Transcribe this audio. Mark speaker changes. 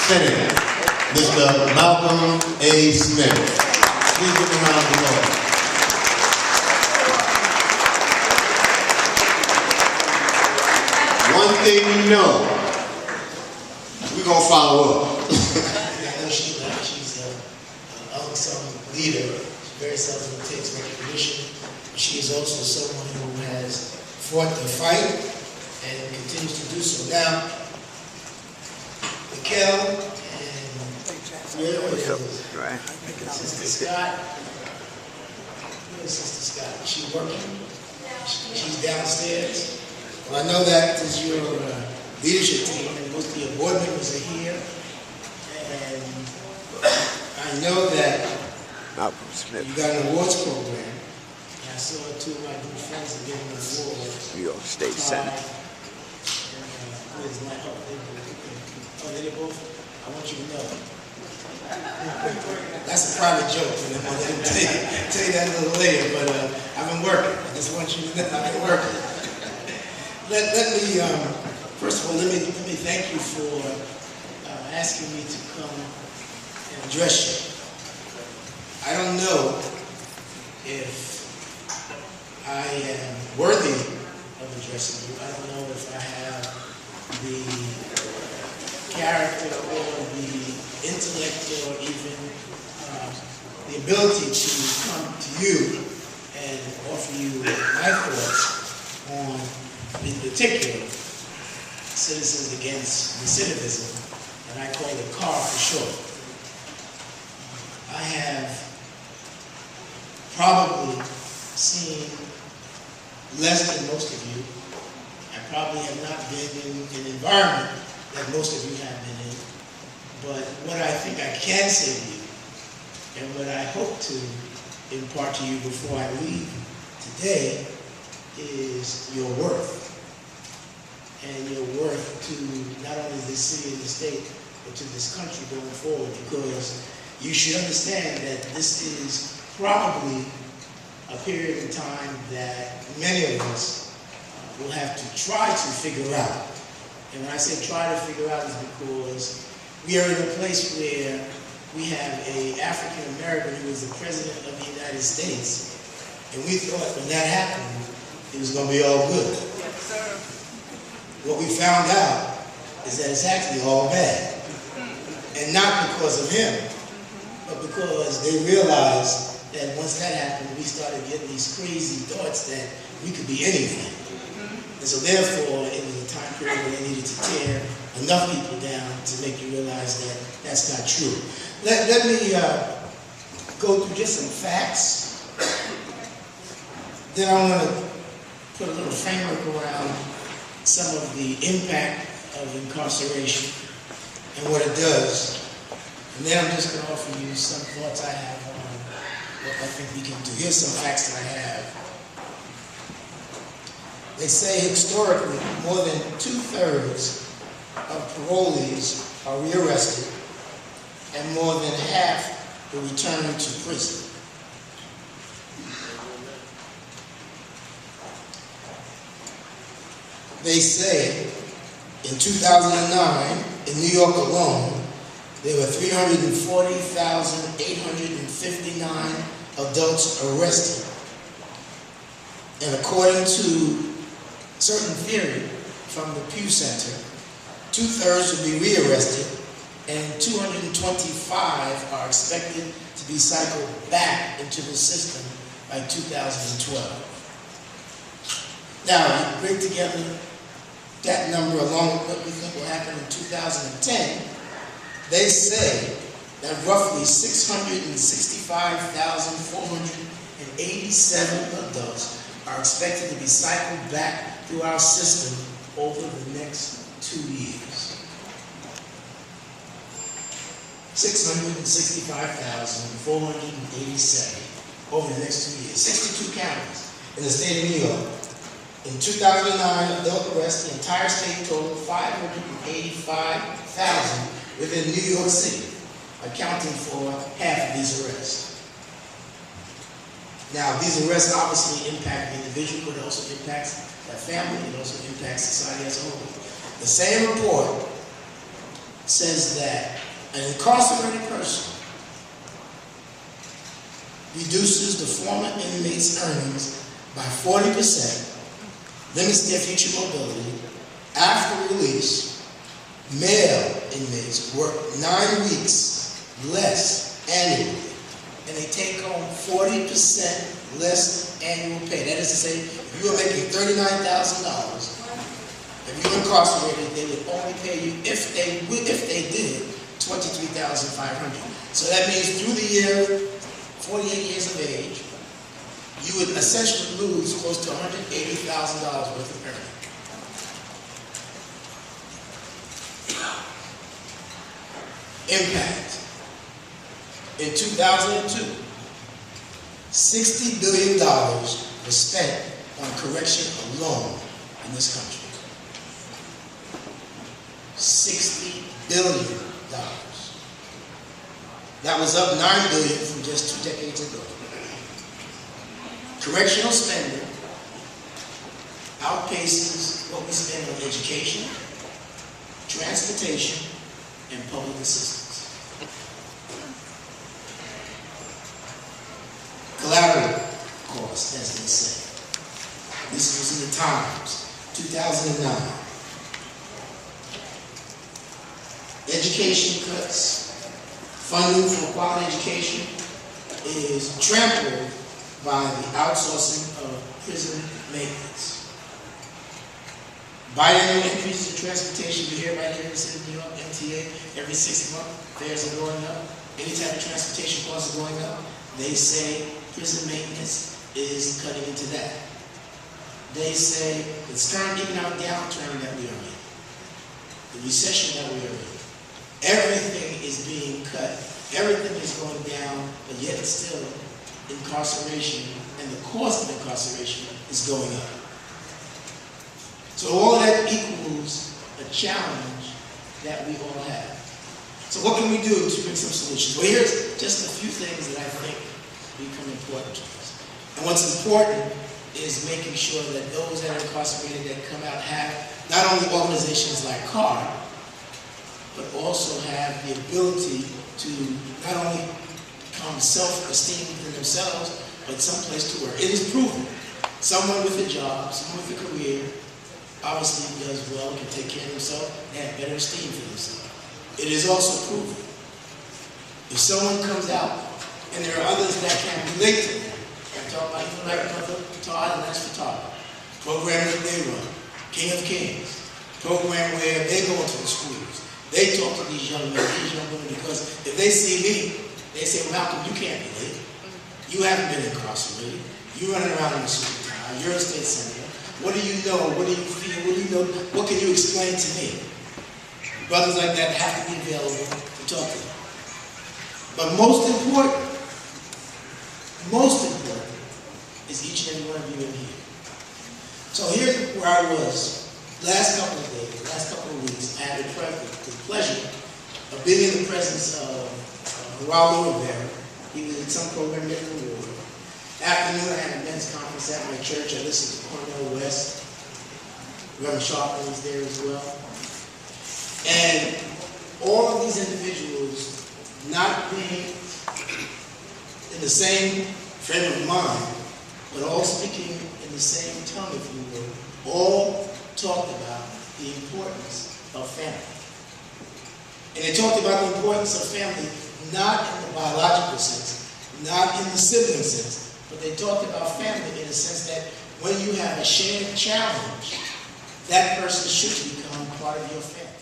Speaker 1: Senator, Mr. Malcolm A. Smith. Please give him a round of applause. One thing you know, we're going to follow up.
Speaker 2: I know she's an unsung leader. She very seldom takes recognition. She is also someone who has fought the fight and continues to do so. Now, Mikkel and Sister Scott, where's Sister Scott? Is she working? She's downstairs. Well, I know that is your leadership team, and most of your board members are here. And I know that
Speaker 3: Malcolm Smith,
Speaker 2: you got an awards program. And I saw two of my good friends are getting an award.
Speaker 3: New York State Senator.
Speaker 2: Where's my help? Oh, they both? I want you to know. That's a private joke, and I'm going to tell you that a little later, but I've been working. I just want you to know I've been working. Let me, first of all, let me thank you for asking me to come and address you. I don't know if I am worthy of addressing you. I don't know if I have the character or the intellect or even the ability to come to you and offer you my thoughts on, in particular, Citizens Against Recidivism, and I call it CAR for short. I have probably seen less than most of you. I probably have not been in an environment that most of you have been in. But what I think I can say to you, and what I hope to impart to you before I leave today, is your worth. And your worth to not only this city and the state, but to this country going forward, because you should understand that this is probably a period of time that many of us will have to try to figure out. And when I say try to figure out, is because we are in a place where we have an African American who is the President of the United States, and we thought when that happened, it was going to be all good.
Speaker 4: Yes, sir.
Speaker 2: What we found out is that it's actually all bad. And not because of him, but because they realized that once that happened, we started getting these crazy thoughts that we could be anything. And so therefore, it was a time period where they needed to tear enough people down to make you realize that that's not true. Let me go through just some facts. Then I want to put a little framework around some of the impact of incarceration and what it does. And then I'm just going to offer you some thoughts I have on what I think we can do. Here's some facts that I have. They say historically more than 2/3 of parolees are rearrested and more than half will return to prison. They say in 2009, in New York alone, there were 340,859 adults arrested. And according to certain theory from the Pew Center, 2/3 will be rearrested and 225 are expected to be cycled back into the system by 2012. Now, you bring together that number along with what we think will happen in 2010, they say that roughly 665,487 adults are expected to be cycled back through our system over the next 2 years. 665,487 over the next 2 years. 62 counties in the state of New York. In 2009, adult arrests, the entire state totaled 585,000 within New York City, accounting for half of these arrests. Now, these arrests obviously impact the individual, but it also impacts that family, it also impacts society as a whole. The same report says that an incarcerated person reduces the former inmate's earnings by 40%, limits their future mobility. After release, male inmates work 9 weeks less annually, and they take home 40% less annual pay. That is to say, if you are making $39,000, if you're incarcerated, they would only pay you, if they did, $23,500. So that means through the year, 48 years of age, you would essentially lose close to $180,000 worth of earnings. Impact. In 2002, $60 billion was spent on correction alone in this country. $60 billion. That was up $9 billion from just 2 decades ago. Correctional spending outpaces what we spend on education, transportation, and public assistance. Collateral costs, as they say. This was in the Times, 2009. Education cuts, funding for quality education is trampled by the outsourcing of prison maintenance. Biannual increases in transportation, you hear right here in the city of New York, MTA, every 6 months, fares are going up. Any type of transportation costs are going up. They say prison maintenance is cutting into that. They say it's current economic downturn that we are in, the recession that we are in. Everything is being cut. Everything is going down, but yet still incarceration and the cost of incarceration is going up. So all that equals a challenge that we all have. So what can we do to bring some solutions? Well, here's just a few things that I think become important to us. And what's important is making sure that those that are incarcerated that come out have not only organizations like CAR, but also have the ability to not only become self-esteem within themselves, but someplace to work. It is proven. Someone with a job, someone with a career, obviously does well, can take care of themselves, they have better esteem for themselves. It is also proven. If someone comes out, and there are others that can relate to them, I'm talking about even like Brother Todd and that's for Todd, program that they run, King of Kings, program where they go into the schools, they talk to these young men, these young women, because if they see me, they say, Malcolm, you can't be late. You haven't been incarcerated. You're running around in a suit and tie. You're a state senator. What do you know? What do you feel? What do you know? What can you explain to me? Brothers like that have to be available to talk to them. But most important is each and every one of you in here. So here's where I was last couple of days, last couple of weeks. I had the pleasure of being in the presence of Raul Rivera. He was in some program getting an award. Afternoon, I had a men's conference at my church. I listened to Cornell West. Reverend Sharpton was there as well. And all of these individuals, not being in the same frame of mind, but all speaking in the same tongue, if you will, all talked about the importance of family. And they talked about the importance of family not in the biological sense, not in the sibling sense, but they talked about family in the sense that when you have a shared challenge, that person should become part of your family.